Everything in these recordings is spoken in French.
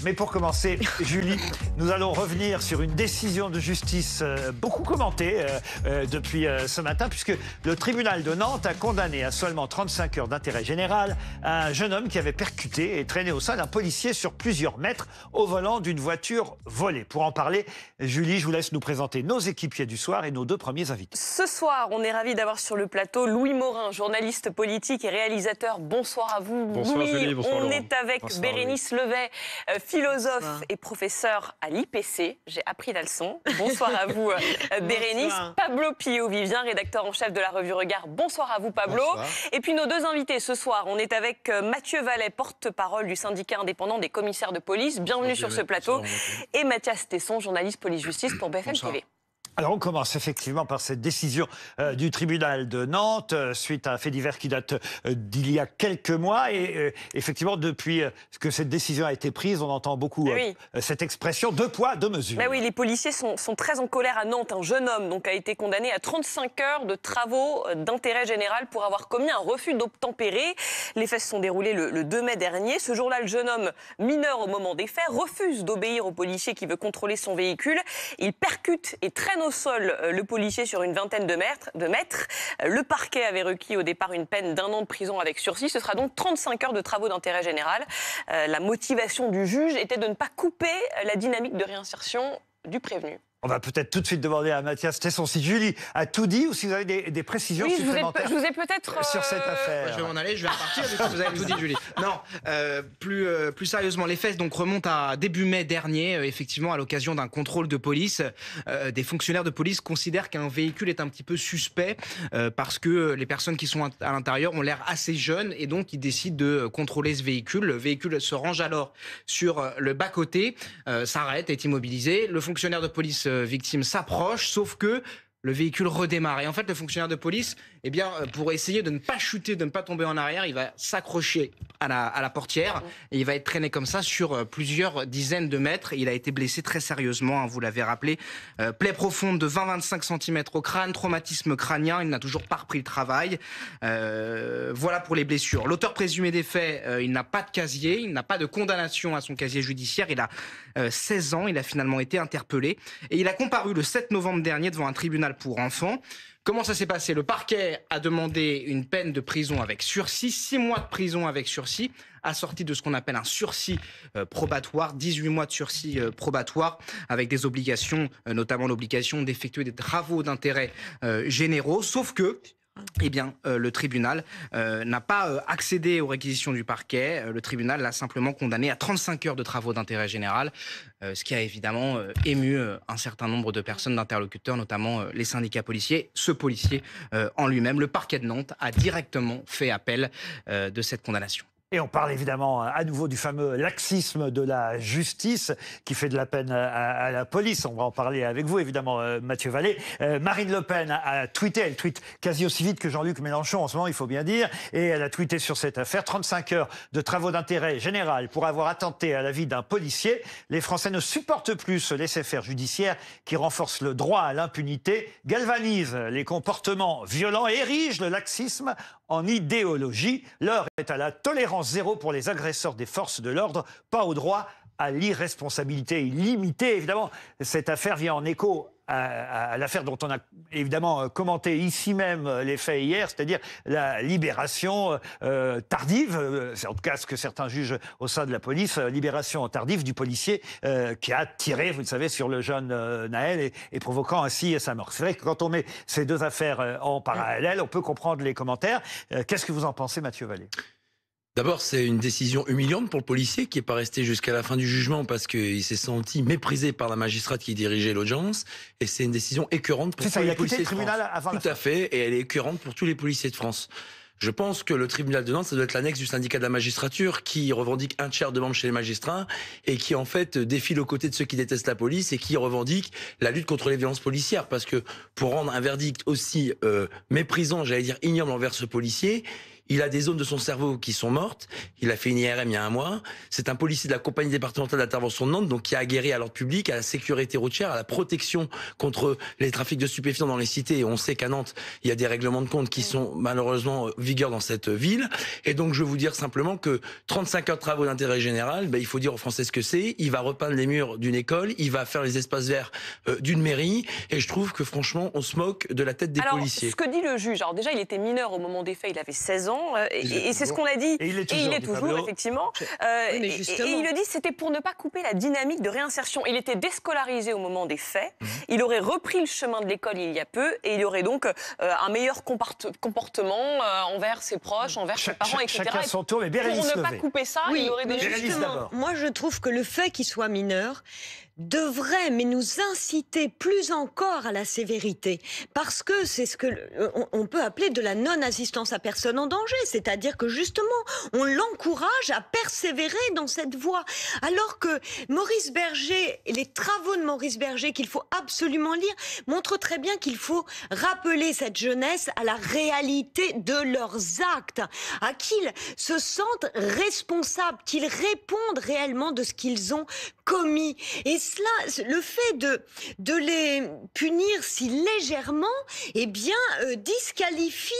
Mais pour commencer, Julie, nous allons revenir sur une décision de justice beaucoup commentée depuis ce matin, puisque le tribunal de Nantes a condamné à seulement 35 heures d'intérêt général un jeune homme qui avait percuté et traîné au sol un policier sur plusieurs mètres au volant d'une voiture volée. Pour en parler, Julie, je vous laisse nous présenter nos équipiers du soir et nos deux premiers invités. Ce soir, on est ravis d'avoir sur le plateau Louis Morin, journaliste politique et réalisateur. Bonsoir à vous. Bonsoir Louis. Julie, bonsoir On Laurent. est avec Bonsoir, Bérénice Levet, philosophe et professeur à l'IPC. J'ai appris la leçon. Bonsoir à vous Bérénice. Bonsoir. Pablo Pio-Vivien, rédacteur en chef de la revue Regard. Bonsoir à vous Pablo. Bonsoir. Et puis nos deux invités ce soir, on est avec Mathieu Vallet, porte-parole du syndicat indépendant des commissaires de police. Bienvenue sur ce plateau. Et Mathias Tesson, journaliste police-justice pour BFM TV. Alors on commence effectivement par cette décision du tribunal de Nantes suite à un fait divers qui date d'il y a quelques mois et effectivement depuis que cette décision a été prise, on entend beaucoup cette expression deux poids, deux mesures. Ben oui, les policiers sont très en colère à Nantes. Un jeune homme donc, a été condamné à 35 heures de travaux d'intérêt général pour avoir commis un refus d'obtempérer. Les faits se sont déroulés le 2 mai dernier. Ce jour-là, le jeune homme, mineur au moment des faits, refuse d'obéir au policier qui veut contrôler son véhicule. Il percute et traîne au sol le policier sur une vingtaine de mètres. Le parquet avait requis au départ une peine d'1 an de prison avec sursis. Ce sera donc 35 heures de travaux d'intérêt général. La motivation du juge était de ne pas couper la dynamique de réinsertion du prévenu. On va peut-être tout de suite demander à Mathias Tesson si Julie a tout dit ou si vous avez des précisions supplémentaires je vous ai peut-être sur cette affaire. Je vais m'en aller, je vais repartir, parce que vous avez tout dit, Julie. Non, plus sérieusement, les faits donc, remontent à début mai dernier. Effectivement, à l'occasion d'un contrôle de police, des fonctionnaires de police considèrent qu'un véhicule est un petit peu suspect parce que les personnes qui sont à l'intérieur ont l'air assez jeunes et donc ils décident de contrôler ce véhicule. Le véhicule se range alors sur le bas-côté, s'arrête, est immobilisé. Le fonctionnaire de police victime s'approche, sauf que le véhicule redémarre. Et en fait, le fonctionnaire de police, eh bien, pour essayer de ne pas chuter, de ne pas tomber en arrière, il va s'accrocher à la portière et il va être traîné comme ça sur plusieurs dizaines de mètres. Il a été blessé très sérieusement, hein, vous l'avez rappelé. Plaie profonde de 20-25 cm au crâne, traumatisme crânien, il n'a toujours pas repris le travail. Voilà pour les blessures. L'auteur présumé des faits, il n'a pas de casier, il n'a pas de condamnation à son casier judiciaire. Il a 16 ans, il a finalement été interpellé et il a comparu le 7 novembre dernier devant un tribunal pour enfants. Comment ça s'est passé? Le parquet a demandé une peine de prison avec sursis, 6 mois de prison avec sursis, assorti de ce qu'on appelle un sursis probatoire, 18 mois de sursis probatoire, avec des obligations, notamment l'obligation d'effectuer des travaux d'intérêt généraux, sauf que eh bien, le tribunal n'a pas accédé aux réquisitions du parquet. Le tribunal l'a simplement condamné à 35 heures de travaux d'intérêt général, ce qui a évidemment ému un certain nombre de personnes, d'interlocuteurs, notamment les syndicats policiers. Ce policier en lui-même, le parquet de Nantes, a directement fait appel de cette condamnation. Et on parle évidemment à nouveau du fameux laxisme de la justice qui fait de la peine à la police. On va en parler avec vous, évidemment, Mathieu Vallet. Marine Le Pen a tweeté, elle tweete quasi aussi vite que Jean-Luc Mélenchon en ce moment, il faut bien dire, et elle a tweeté sur cette affaire 35 heures de travaux d'intérêt général pour avoir attenté à la vie d'un policier. Les Français ne supportent plus ce laisser-faire judiciaire qui renforce le droit à l'impunité, galvanise les comportements violents et érige le laxisme en idéologie. L'heure est à la tolérance zéro pour les agresseurs des forces de l'ordre, pas au droit à l'irresponsabilité illimitée. Évidemment, cette affaire vient en écho à l'affaire dont on a évidemment commenté ici même les faits hier, c'est-à-dire la libération tardive, c'est en tout cas ce que certains jugent au sein de la police, libération tardive du policier qui a tiré, vous le savez, sur le jeune Naël et provoquant ainsi sa mort. C'est vrai que quand on met ces deux affaires en parallèle, on peut comprendre les commentaires. Qu'est-ce que vous en pensez, Mathieu Vallet ? D'abord, c'est une décision humiliante pour le policier qui n'est pas resté jusqu'à la fin du jugement parce qu'il s'est senti méprisé par la magistrate qui dirigeait l'audience. Et c'est une décision écœurante pour tous les policiers de France. Il a quitté le tribunal avant la fin. Tout à fait, et elle est écœurante pour tous les policiers de France. Je pense que le tribunal de Nantes, ça doit être l'annexe du syndicat de la magistrature qui revendique un tiers de membres chez les magistrats et qui en fait défile aux côtés de ceux qui détestent la police et qui revendique la lutte contre les violences policières. Parce que pour rendre un verdict aussi méprisant, j'allais dire ignoble envers ce policier, Il a des zones de son cerveau qui sont mortes. Il a fait une IRM il y a un mois. C'est un policier de la compagnie départementale d'intervention de Nantes, donc qui a aguerri à l'ordre public, à la sécurité routière, à la protection contre les trafics de stupéfiants dans les cités. Et on sait qu'à Nantes, il y a des règlements de compte qui sont malheureusement vigueur dans cette ville. Et donc, je veux vous dire simplement que 35 heures de travaux d'intérêt général, il faut dire aux Français ce que c'est. Il va repeindre les murs d'une école, il va faire les espaces verts d'une mairie. Et je trouve que franchement, on se moque de la tête des policiers. Ce que dit le juge, alors déjà, il était mineur au moment des faits, il avait 16 ans, et c'est ce qu'on a dit. Et il est toujours, effectivement. Et il le dit, c'était pour ne pas couper la dynamique de réinsertion. Il était déscolarisé au moment des faits. Il aurait repris le chemin de l'école il y a peu, et il aurait donc un meilleur comportement envers ses proches, envers ses parents, etc. Chacun son tour, mais Bérénice pour ne pas couper ça, il aurait des justement, moi je trouve que le fait qu'il soit mineur devrait nous inciter plus encore à la sévérité, parce que c'est ce que on peut appeler de la non-assistance à personne en danger, c'est-à-dire que justement on l'encourage à persévérer dans cette voie, alors que Maurice Berger, les travaux de Maurice Berger qu'il faut absolument lire, montrent très bien qu'il faut rappeler cette jeunesse à la réalité de leurs actes, à qu'ils se sentent responsables, qu'ils répondent réellement de ce qu'ils ont commis. Et cela, le fait de les punir si légèrement, eh bien, disqualifie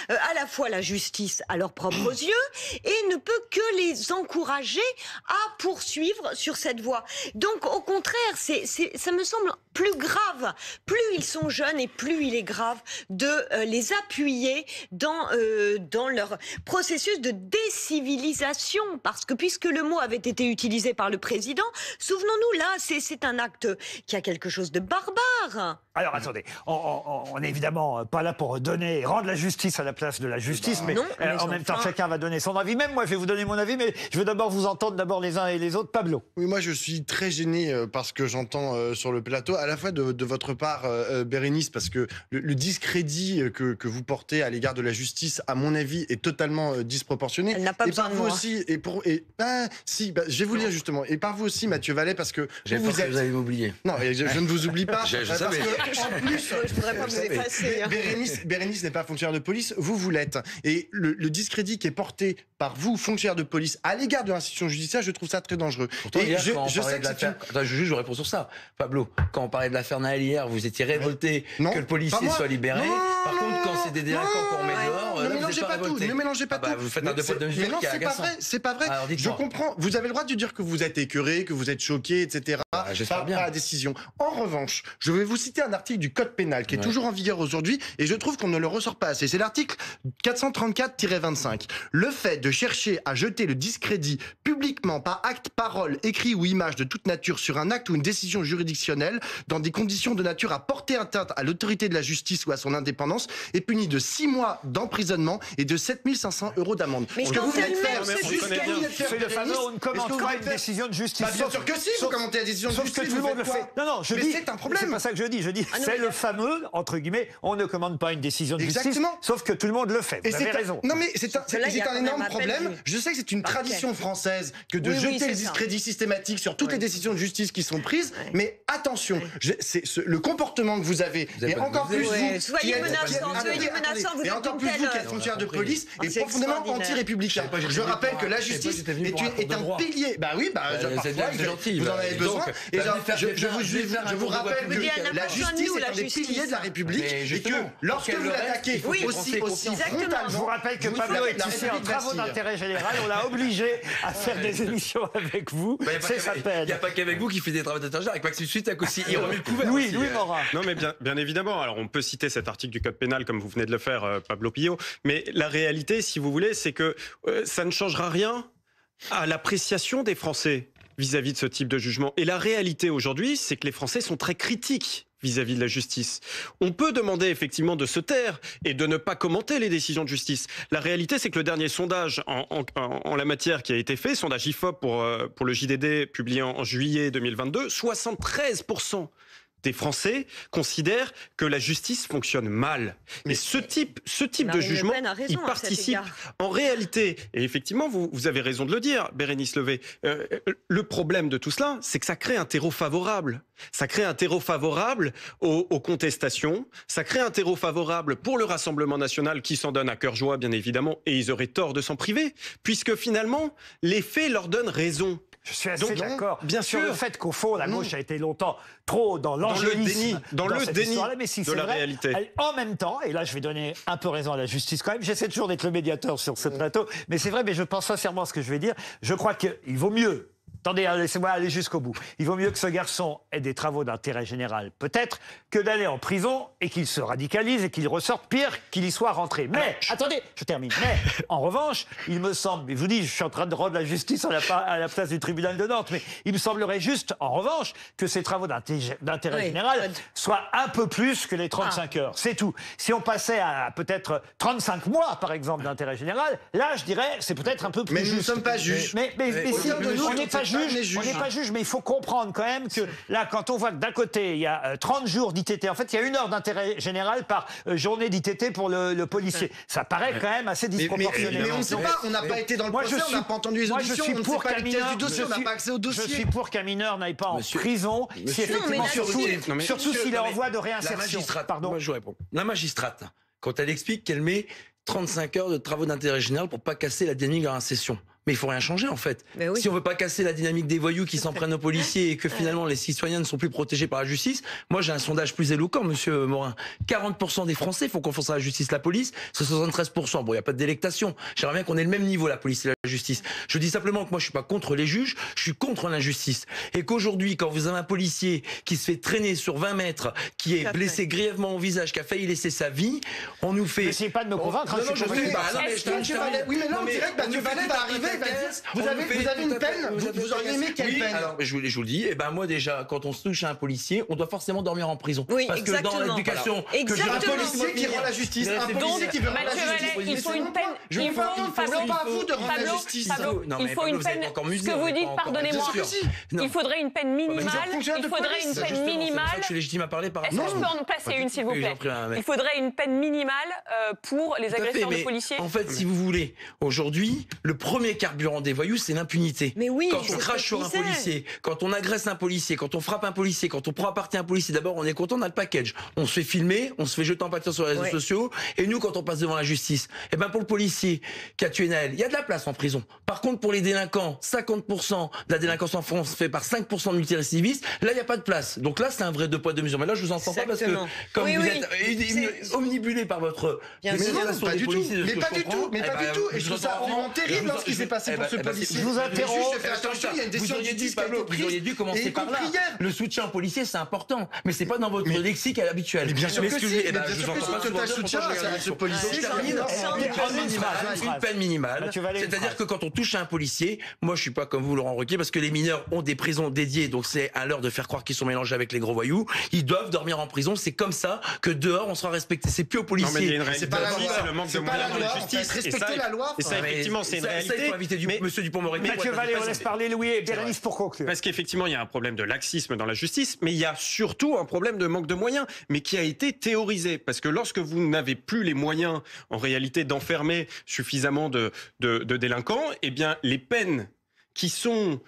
à la fois la justice à leurs propres yeux et ne peut que les encourager à poursuivre sur cette voie. Donc, au contraire, ça me semble plus grave. Plus ils sont jeunes et plus il est grave de les appuyer dans leur processus de décivilisation. Parce que puisque le mot avait été utilisé par le président, souvenons-nous, là, c'est un acte qui a quelque chose de barbare. Alors, attendez, on n'est évidemment pas là pour rendre la justice à la place de la justice, mais en même temps, chacun va donner son avis. Même moi, je vais vous donner mon avis, mais je veux d'abord vous entendre d'abord les uns et les autres. Pablo. Oui, moi, je suis très gêné parce que j'entends sur le plateau, à la fois de votre part, Bérénice, parce que le discrédit que vous portez à l'égard de la justice, à mon avis, est totalement disproportionné. Elle n'a pas besoin de moi. Aussi, je vais vous lire justement. Et par vous aussi, Mathieu Vallet, parce que vous allez m'oublier. Non, je ne vous oublie pas. je savais. En plus, je voudrais pas vous effacer. Bérénice n'est pas fonctionnaire de police, vous l'êtes. Et le discrédit qui est porté par vous, fonctionnaire de police, à l'égard de l'institution judiciaire, je trouve ça très dangereux. Pourtant, hier, je sais que je réponds sur ça. Pablo, quand on parlait de l'affaire Naël hier, vous étiez révolté que le policier soit libéré. Par contre, quand c'est des délinquants qu'on met dehors, ne mélangez pas tout. Ne mélangez pas tout. Vous faites un deux poids deux mesures qui est agaçant. C'est pas vrai. Je comprends. Vous avez le droit de dire que vous êtes écœuré, que vous êtes choqué, etc. J'espère bien. Par la décision. En revanche, je vais vous citer un article du Code pénal qui est toujours en vigueur aujourd'hui et je trouve qu'on ne le ressort pas assez. C'est l'article 434-25. Le fait de chercher à jeter le discrédit publiquement par acte, parole, écrit ou image de toute nature sur un acte ou une décision juridictionnelle dans des conditions de nature à porter atteinte à l'autorité de la justice ou à son indépendance est puni de 6 mois d'emprisonnement et de 7 500 € d'amende. Mais ce que vous venez de faire, c'est le fameux on ne commente pas une décision de justice. Bien sûr que si, vous commentez la décision de justice. Sauf que tout le monde le fait. Non, je dis, c'est un problème. C'est pas ça que je dis. Je dis, c'est le fameux, entre guillemets, on ne commande pas une décision de justice. Sauf que tout le monde le fait. Vous avez raison. Non, mais c'est un énorme problème. Je sais que c'est une tradition française que de jeter le discrédit systématique sur toutes les décisions de justice qui sont prises. Mais attention, le comportement que vous avez, et encore plus vous, soyez menaçant, vous et encore plus vous qui êtes fonctionnaire de police, est profondément anti-républicain. Je rappelle que la justice est un pilier. Bah oui, parfois, vous en avez besoin. Et je vous rappelle que la justice est un des piliers de la République et que lorsque vous l'attaquez, aussi je vous rappelle que Pablo est ici en travaux d'intérêt général. On l'a obligé à faire des émissions avec vous. C'est sa peine. Il n'y a pas qu'avec vous qui fait des travaux d'intérêt général. Avec Maxime Suitac aussi. Il remet le couvert. Louis Morin. Non, mais bien évidemment. Alors, on peut citer cet article du Code pénal comme vous venez de le faire, Pablo Pillot. Mais la réalité, si vous voulez, c'est que ça ne changera rien à l'appréciation des Français vis-à-vis de ce type de jugement. Et la réalité aujourd'hui, c'est que les Français sont très critiques vis-à-vis de la justice. On peut demander effectivement de se taire et de ne pas commenter les décisions de justice. La réalité, c'est que le dernier sondage en la matière qui a été fait, sondage IFOP pour le JDD publié en juillet 2022, 73% des Français considèrent que la justice fonctionne mal. Mais ce type de jugement, il participe en réalité, et effectivement, vous avez raison de le dire, Bérénice Levé, le problème de tout cela, c'est que ça crée un terreau favorable. Ça crée un terreau favorable aux contestations, ça crée un terreau favorable pour le Rassemblement national qui s'en donne à cœur joie, bien évidemment, et ils auraient tort de s'en priver, puisque finalement, les faits leur donnent raison. Je suis assez d'accord sur le fait qu'au fond, la gauche a été longtemps trop dans l'angélisme, dans le déni mais si de la réalité. En même temps, et là je vais donner un peu raison à la justice quand même, j'essaie toujours d'être le médiateur sur ce plateau, mais c'est vrai, mais je pense sincèrement à ce que je vais dire, je crois qu'il vaut mieux... Attendez, laissez-moi aller jusqu'au bout. Il vaut mieux que ce garçon ait des travaux d'intérêt général, peut-être, que d'aller en prison et qu'il se radicalise et qu'il ressorte pire qu'il y soit rentré. Mais, attendez, je termine. Mais, en revanche, il me semble, mais je vous dis, je suis en train de rendre la justice à la place du tribunal de Nantes, mais il me semblerait juste, en revanche, que ces travaux d'intérêt général soient un peu plus que les 35 heures. C'est tout. Si on passait à peut-être 35 mois, par exemple, d'intérêt général, là, je dirais, c'est peut-être un peu plus juste. Mais nous ne sommes pas juges. Mais si, on n'est pas on n'est pas juge, mais il faut comprendre quand même que là, quand on voit que d'un côté, il y a 30 jours d'ITT, en fait, il y a 1 heure d'intérêt général par journée d'ITT pour le policier. Ça paraît quand même assez disproportionné. Mais on ne sait pas, on n'a pas été dans le procès, on n'a pas entendu les auditions, on ne sait pas les pièces du dossier, on n'a pas accès au dossier. Je suis pour qu'un mineur n'aille pas en prison, si effectivement, surtout s'il est en voie de réinsertion. Pardon. Moi, je réponds. La magistrate, quand elle explique qu'elle met 35 heures de travaux d'intérêt général pour pas casser la dynamique de réinsertion. Mais il faut rien changer en fait. Si on veut pas casser la dynamique des voyous qui s'en prennent aux policiers et que finalement les citoyens ne sont plus protégés par la justice, moi j'ai un sondage plus éloquent, monsieur Morin. 40% des Français font confiance à la justice, la police, c'est 73%. Bon, il n'y a pas de délectation. J'aimerais bien qu'on ait le même niveau, la police et la justice. Je dis simplement que moi je suis pas contre les juges, je suis contre l'injustice. Et qu'aujourd'hui, quand vous avez un policier qui se fait traîner sur 20 mètres, qui est blessé grièvement au visage, qui a failli laisser sa vie, on nous fait... N'essayez pas de me convaincre. Oui, mais là on dirait que Mathieu Vallet va arriver. Vous avez une peine, vous auriez aimé quelle peine? Alors, je vous le dis, moi déjà, quand on se touche à un policier, on doit forcément dormir en prison. Oui, parce que dans l'éducation, un policier qui rend la justice, un policier qui veut rendre la justice. Il faut une peine. Il faut pas à vous de rendre la justice. Il faut une peine. Ce que vous dites, pardonnez-moi. Il faudrait une peine minimale. Il faudrait une peine minimale. Je suis légitime à parler par rapport. Est-ce que je peux en placer une, s'il vous plaît? Il faudrait une peine minimale pour les agresseurs de policiers. En fait, si vous voulez, aujourd'hui, le premier carburant des voyous, c'est l'impunité. Mais oui, quand on crache sur un policier, quand on agresse un policier, quand on frappe un policier, quand on prend à partie un policier, d'abord on est content, on a le package. On se fait filmer, on se fait jeter en pâture sur les réseaux sociaux, et nous quand on passe devant la justice, pour le policier qui a tué Naël, il y a de la place en prison. Par contre pour les délinquants, 50% de la délinquance en France fait par 5% de multirécidivistes, là il n'y a pas de place. Donc là c'est un vrai 2 poids 2 mesures. Mais là je vous entends pas parce que comme vous êtes omnibulé par votre... Mais non, pas du tout. Mais pas du tout. Et je trouve ça vraiment terrible ce qui s'est passé pour ce policier. Je vous interromps. Vous auriez dû commencer par là. Le soutien aux policiers, c'est important, mais c'est pas dans votre lexique habituel. Mais bien sûr que si. Je soutien à ce policier. Une peine minimale. C'est-à-dire que quand on touche à un policier, moi je suis pas comme vous, Laurent Ruquier, parce que les mineurs ont des prisons dédiées, donc c'est à l'heure de faire croire qu'ils sont mélangés avec les gros voyous. Ils doivent dormir en prison. C'est comme ça que dehors on sera respecté. C'est plus aux policiers. C'est pas la loi. C'est le manque de moyens dans la justice. Respecter la loi. Et ça, effectivement, c'est une réalité. Il faut inviter Monsieur Dupond-Moretti. Mathieu Vallet, on laisse parler Louis et Bérénice pour conclure. Parce qu'effectivement, il y a un problème de laxisme dans la justice, mais il y a surtout un problème de manque de moyens, mais qui a été théorisé. Parce que lorsque vous n'avez plus les moyens, en réalité, d'enfermer suffisamment de délinquants, eh bien, les peines qui sont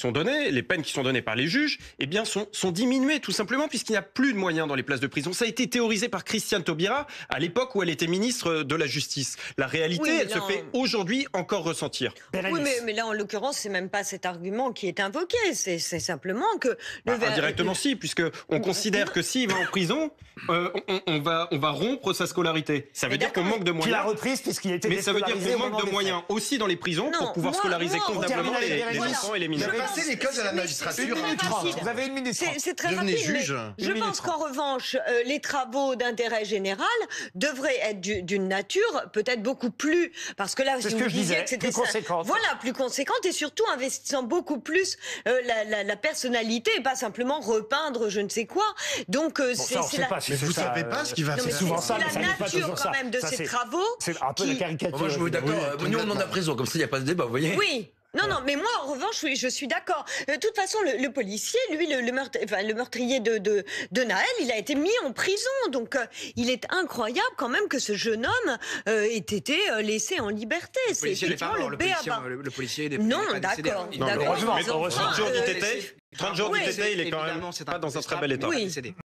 données, les peines qui sont données par les juges, eh bien sont diminuées tout simplement puisqu'il n'y a plus de moyens dans les places de prison. Ça a été théorisé par Christiane Taubira à l'époque où elle était ministre de la Justice. La réalité, elle se fait aujourd'hui encore ressentir. Oui, mais là en l'occurrence, c'est même pas cet argument qui est invoqué. C'est simplement que indirectement si, puisque on considère que s'il va en prison, on va rompre sa scolarité. Ça veut dire qu'on manque de moyens. Qu'il a reprise puisqu'il était déscolarisé. Mais ça veut dire qu'on manque de moyens aussi dans les prisons pour pouvoir scolariser convenablement les enfants et les mineurs. Je vais passer l'école de la magistrature. Vous avez 1 minute 30. C'est très rapide. Je pense qu'en revanche, les travaux d'intérêt général devraient être d'une nature peut-être beaucoup plus... Parce que là, si vous disiez que c'était... Plus conséquente. Voilà, plus conséquente et surtout investissant beaucoup plus la personnalité et pas simplement repeindre je ne sais quoi. Donc, c'est la... Mais vous ne savez pas ce qui va se passer. C'est la nature quand même de ces travaux. C'est un peu la caricature. Moi, je suis d'accord. Nous, on en a prison. Comme ça, il n'y a pas de débat, vous voyez. Oui. Non, mais moi, en revanche, oui, je suis d'accord. De toute façon, le policier, lui, le meurtrier de Naël, il a été mis en prison. Donc, il est incroyable quand même que ce jeune homme ait été laissé en liberté. C'est effectivement le béaba. Le policier n'est pas décédé. Non, d'accord. Mais 30 jours d'ITT, il est quand même pas dans un très bel état. Oui.